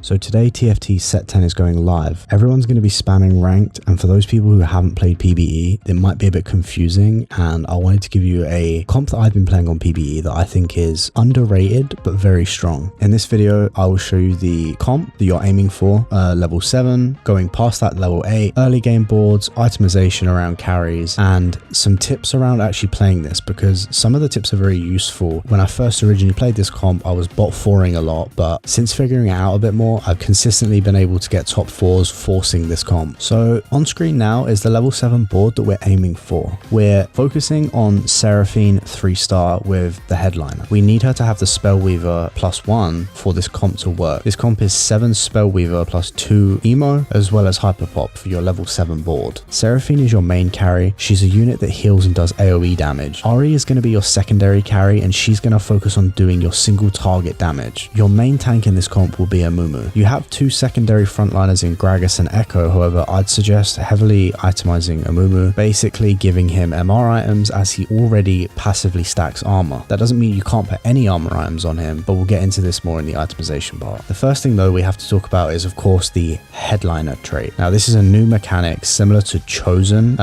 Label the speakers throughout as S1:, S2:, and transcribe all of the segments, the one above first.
S1: So today TFT set 10 is going live. Everyone's going to be spamming ranked, and for those people who haven't played PBE, it might be a bit confusing, and I wanted to give you a comp that I've been playing on PBE that I think is underrated but very strong. In this video, I will show you the comp that you're aiming for, level 7, going past that level 8, early game boards, itemization around carries, and some tips around actually playing this, because some of the tips are very useful. When I first originally played this comp, I was bot 4ing a lot, but since figuring it out a bit more, I've consistently been able to get top 4s forcing this comp. So on screen now is the level 7 board that we're aiming for. We're focusing on Seraphine 3-star with the headliner. We need her to have the Spellweaver +1 for this comp to work. This comp is 7 Spellweaver plus 2 Emo as well as Hyperpop for your level 7 board. Seraphine is your main carry. She's a unit that heals and does AoE damage. Ahri is going to be your secondary carry, and she's going to focus on doing your single target damage. Your main tank in this comp will be Amumu. You have 2 secondary frontliners in Gragas and Echo, however I'd suggest heavily itemizing Amumu, basically giving him MR items as he already passively stacks armor. That doesn't mean you can't put any armor items on him, but we'll get into this more in the itemization part. The first thing though we have to talk about is of course the headliner trait. Now this is a new mechanic similar to Chosen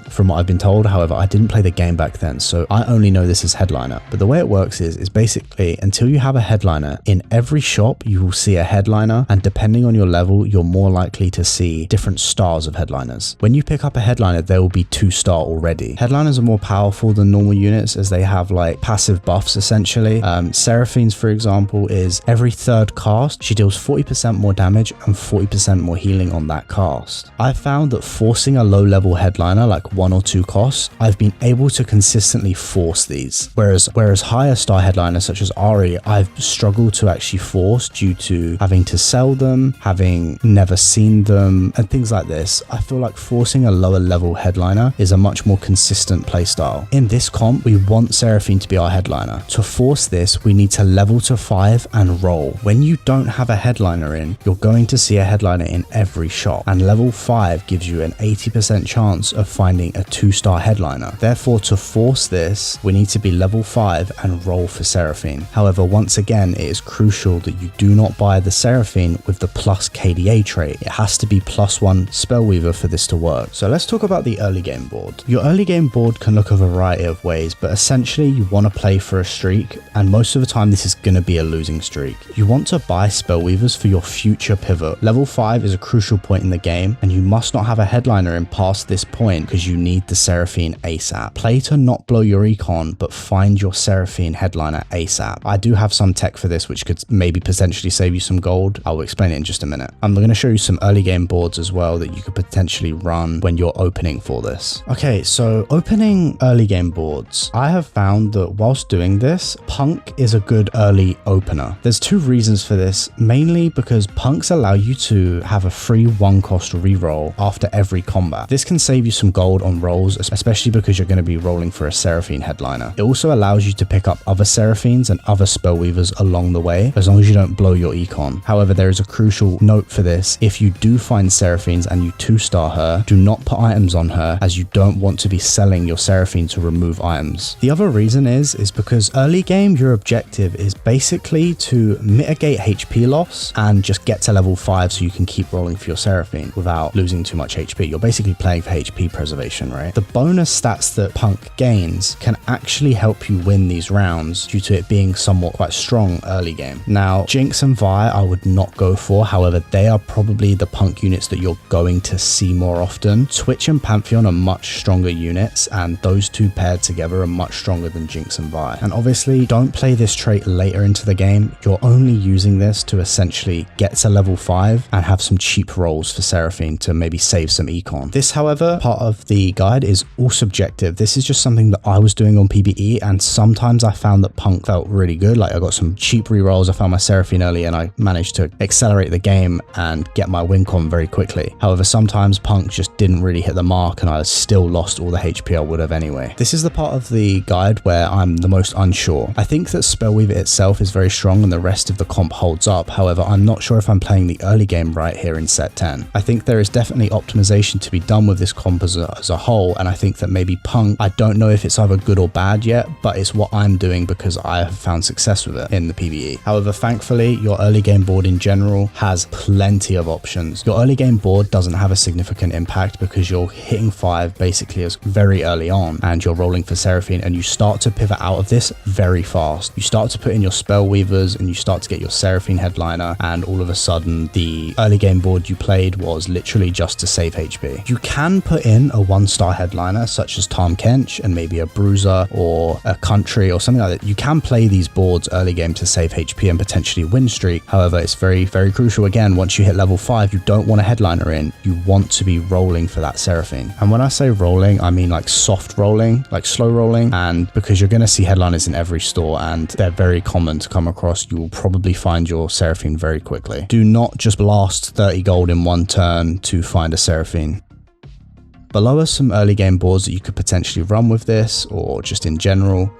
S1: from what I've been told, however I didn't play the game back then, so I only know this as headliner. But the way it works is basically until you have a headliner, in every shop you will see a headliner, and depending on your level you're more likely to see different stars of headliners. When you pick up a headliner, there will be 2-star already. Headliners are more powerful than normal units as they have like passive buffs essentially. Seraphine's, for example, is every 3rd cast she deals 40% more damage and 40% more healing on that cast. I've found that forcing a low level headliner like 1 or 2 costs, I've been able to consistently force these, whereas higher star headliners such as Ahri I've struggled to actually force due to having to sell them, having never seen them, and things like this. I feel like forcing a lower level headliner is a much more consistent playstyle. In this comp, we want Seraphine to be our headliner. To force this, we need to level to 5 and roll. When you don't have a headliner in, you're going to see a headliner in every shop, and level 5 gives you an 80% chance of finding a 2-star headliner. Therefore, to force this, we need to be level 5 and roll for Seraphine. However, once again, it is crucial that you do not buy the Seraphine with the plus KDA trait. It has to be +1 Spellweaver for this to work. So let's talk about the early game board. Your early game board can look a variety of ways, but essentially you want to play for a streak, and most of the time this is going to be a losing streak. You want to buy Spellweavers for your future pivot. Level 5 is a crucial point in the game, and you must not have a headliner in past this point because you need the Seraphine ASAP. Play to not blow your econ, but find your Seraphine headliner ASAP. I do have some tech for this which could maybe potentially save you some gold. I'll explain it in just a minute. I'm going to show you some early game boards as well that you could potentially run when you're opening for this. Okay, so opening early game boards. I have found that whilst doing this, Punk is a good early opener. There's 2 reasons for this, mainly because Punks allow you to have a free 1-cost reroll after every combat. This can save you some gold on rolls, especially because you're going to be rolling for a Seraphine headliner. It also allows you to pick up other Seraphines and other Spellweavers along the way, as long as you don't blow your econ. However, there is a crucial note for this. If you do find Seraphines and you 2-star her, do not put items on her, as you don't want to be selling your Seraphine to remove items. The other reason is because early game your objective is basically to mitigate HP loss and just get to level 5 so you can keep rolling for your Seraphine without losing too much HP. You're basically playing for HP preservation, right? The bonus stats that Punk gains can actually help you win these rounds due to it being somewhat quite strong early game. Now, Jinx and Vi I would not go for, however they are probably the Punk units that you're going to see more often. Twitch and Pantheon are much stronger units, and those 2 paired together are much stronger than Jinx and Vi. And obviously don't play this trait later into the game. You're only using this to essentially get to level 5 and have some cheap rolls for Seraphine to maybe save some econ. This, however, part of the guide is all subjective. This is just something that I was doing on PBE, and sometimes I found that Punk felt really good. Like I got some cheap rerolls, I found my Seraphine early and I managed to accelerate the game and get my win con very quickly. However, sometimes Punk just didn't really hit the mark and I still lost all the HP I would have anyway. This is the part of the guide where I'm the most unsure. I think that Spellweaver itself is very strong and the rest of the comp holds up. However, I'm not sure if I'm playing the early game right here in set 10. I think there is definitely optimization to be done with this comp as a whole, and I think that maybe Punk, I don't know if it's either good or bad yet, but it's what I'm doing because I have found success with it in the PvE. However, thankfully, your early game board in general has plenty of options. Your early game board doesn't have a significant impact because you're hitting 5 basically as very early on and you're rolling for Seraphine, and you start to pivot out of this very fast. You start to put in your spell weavers and you start to get your Seraphine headliner, and all of a sudden the early game board you played was literally just to save HP. You can put in a 1-star headliner such as Tahm Kench and maybe a Bruiser or a Country or something like that. You can play these boards early game to save HP and potentially win streak. However, it's very, very crucial again, once you hit level 5, you don't want a headliner in. You want to be rolling for that Seraphine. And when I say rolling, I mean like soft rolling, like slow rolling, and because you're going to see headliners in every store and they're very common to come across, you will probably find your Seraphine very quickly. Do not just blast 30 gold in one turn to find a Seraphine. Below are some early game boards that you could potentially run with this, or just in general.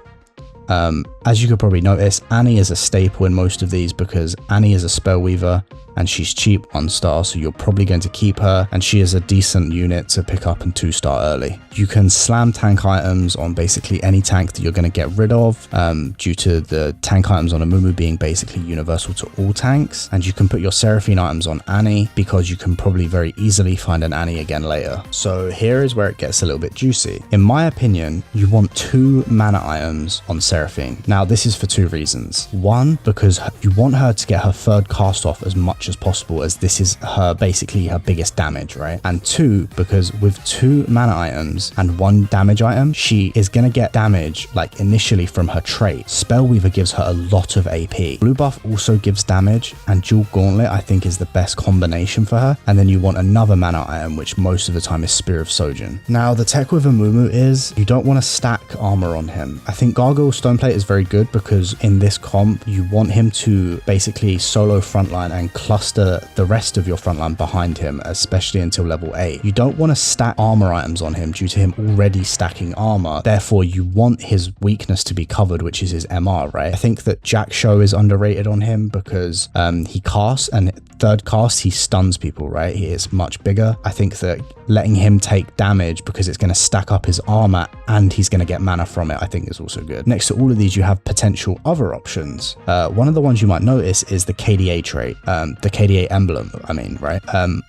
S1: As you could probably notice, Annie is a staple in most of these because Annie is a spell weaver and she's cheap 1-star, so you're probably going to keep her, and she is a decent unit to pick up and 2-star early. You can slam tank items on basically any tank that you're going to get rid of, due to the tank items on Amumu being basically universal to all tanks, and you can put your Seraphine items on Annie because you can probably very easily find an Annie again later. So here is where it gets a little bit juicy. In my opinion, you want 2 mana items on Seraphine. Now this is for 2 reasons. 1, because you want her to get her 3rd cast off as much as possible, as this is her basically her biggest damage, right? And 2, because with 2 mana items and 1 damage item, she is going to get damage like initially from her trait. Spellweaver gives her a lot of AP. Blue buff also gives damage, and Dual Gauntlet I think is the best combination for her. And then you want another mana item, which most of the time is Spear of Sojin. Now the tech with Amumu is you don't want to stack armor on him. I think Gargoyle Stoneplate is very good because in this comp you want him to basically solo frontline and cluster the rest of your frontline behind him, especially until level 8. You don't want to stack armor items on him due to him already stacking armor. Therefore, you want his weakness to be covered, which is his MR, right? I think that Jack Show is underrated on him because he casts, and 3rd cast he stuns people, right? He is much bigger. I think that letting him take damage because it's going to stack up his armor and he's going to get mana from it, I think is also good. Next to all of these, you have potential other options. One of the ones you might notice is the KDA trait, the KDA emblem, I mean, right?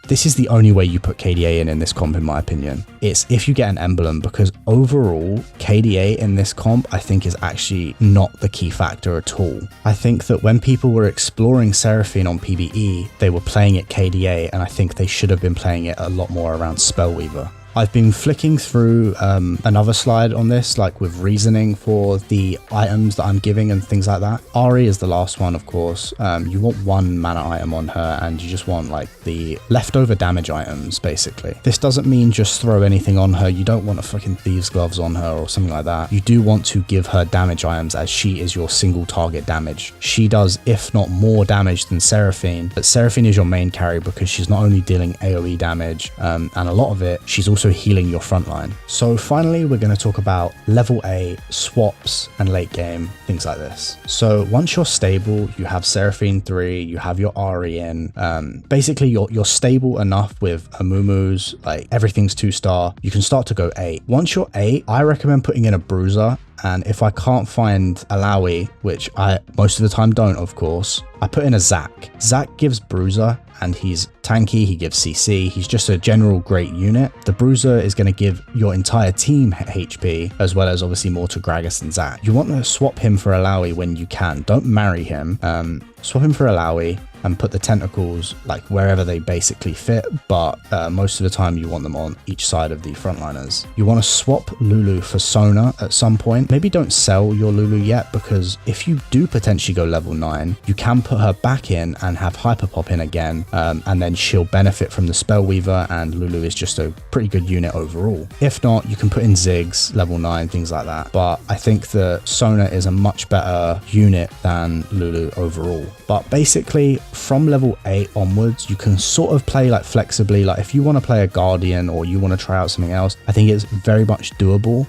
S1: This is the only way you put KDA in this comp, in my opinion. It's if you get an emblem, because overall KDA in this comp I think is actually not the key factor at all. I think that when people were exploring Seraphine on PvE, they were playing it KDA, and I think they should have been playing it a lot more around Spellweaver. I've been flicking through another slide on this, like with reasoning for the items that I'm giving and things like that. Ari is the last one, of course. You want 1 mana item on her, and you just want like the leftover damage items, basically. This doesn't mean just throw anything on her. You don't want a fucking Thieves Gloves on her or something like that. You do want to give her damage items, as she is your single target damage. She does, if not more damage than Seraphine, but Seraphine is your main carry because she's not only dealing AoE damage, and a lot of it, she's also healing your frontline. So finally, we're going to talk about level 8 swaps and late game, things like this. So once you're stable, you have Seraphine 3, you have your Ari in, basically you're stable enough with Amumu's, like everything's 2-star, you can start to go 8. Once you're 8, I recommend putting in a Bruiser, and if I can't find Alawi, which I most of the time don't, of course, I put in a Zac. Zac gives Bruiser, and he's tanky, he gives CC, he's just a general great unit. The Bruiser is going to give your entire team HP, as well as obviously more to Gragas and Zac. You want to swap him for Alawi when you can. Don't marry him. Swap him for Alawi and put the tentacles like wherever they basically fit, but most of the time you want them on each side of the frontliners. You want to swap Lulu for Sona at some point. Maybe don't sell your Lulu yet, because if you do potentially go level 9, you can put her back in and have Hyper Pop in again, and then she'll benefit from the Spellweaver, and Lulu is just a pretty good unit overall. If not, you can put in Ziggs, level 9, things like that. But I think that Sona is a much better unit than Lulu overall. But basically, from level 8 onwards, you can sort of play like flexibly. Like if you want to play a Guardian or you want to try out something else, I think it's very much doable.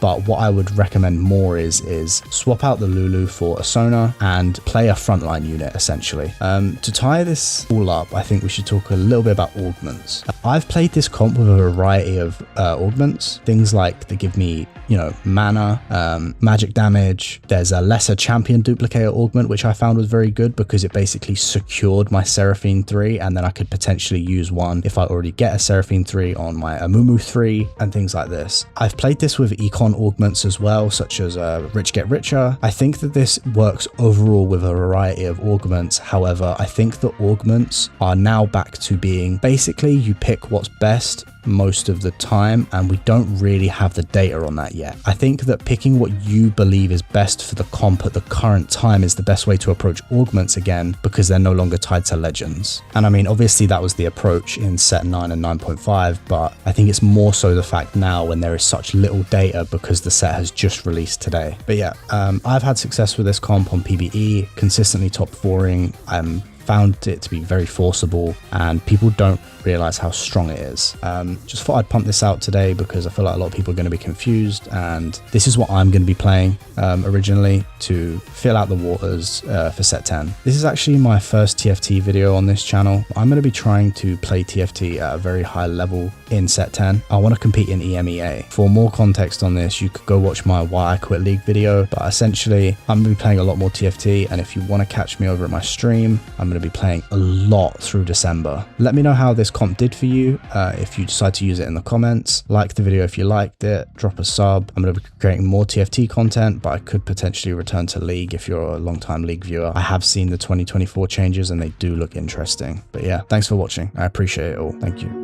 S1: But what I would recommend more is swap out the Lulu for a Sona and play a frontline unit, essentially. To tie this all up, I think we should talk a little bit about augments. I've played this comp with a variety of augments, things like they give me you know, mana, magic damage. There's a lesser champion duplicator augment, which I found was very good because it basically secured my Seraphine 3, and then I could potentially use one if I already get a Seraphine 3 on my Amumu 3 and things like this. I've played this with econ augments as well, such as Rich Get Richer. I think that this works overall with a variety of augments. However, I think the augments are now back to being basically you pick what's best most of the time, and we don't really have the data on that yet. I think that picking what you believe is best for the comp at the current time is the best way to approach augments again, because they're no longer tied to legends. And I mean, obviously that was the approach in set 9 and 9.5, but I think it's more so the fact now when there is such little data because the set has just released today. But yeah, I've had success with this comp on PBE, consistently top 4ing. Found it to be very forceable, and people don't realize how strong it is. Just thought I'd pump this out today because I feel like a lot of people are going to be confused, and this is what I'm going to be playing originally to fill out the waters for set 10. This is actually my first TFT video on this channel. I'm going to be trying to play TFT at a very high level in set 10. I want to compete in EMEA. For more context on this, you could go watch my Why I Quit League video, but essentially I'm going to be playing a lot more TFT, and if you want to catch me over at my stream, I'm going to be playing a lot through December. Let me know how this comp did for you. If you decide to use it in the comments, like the video if you liked it, drop a sub. I'm going to be creating more TFT content, but I could potentially return to League if you're a long-time League viewer. I have seen the 2024 changes and they do look interesting. But yeah, thanks for watching. I appreciate it all. Thank you.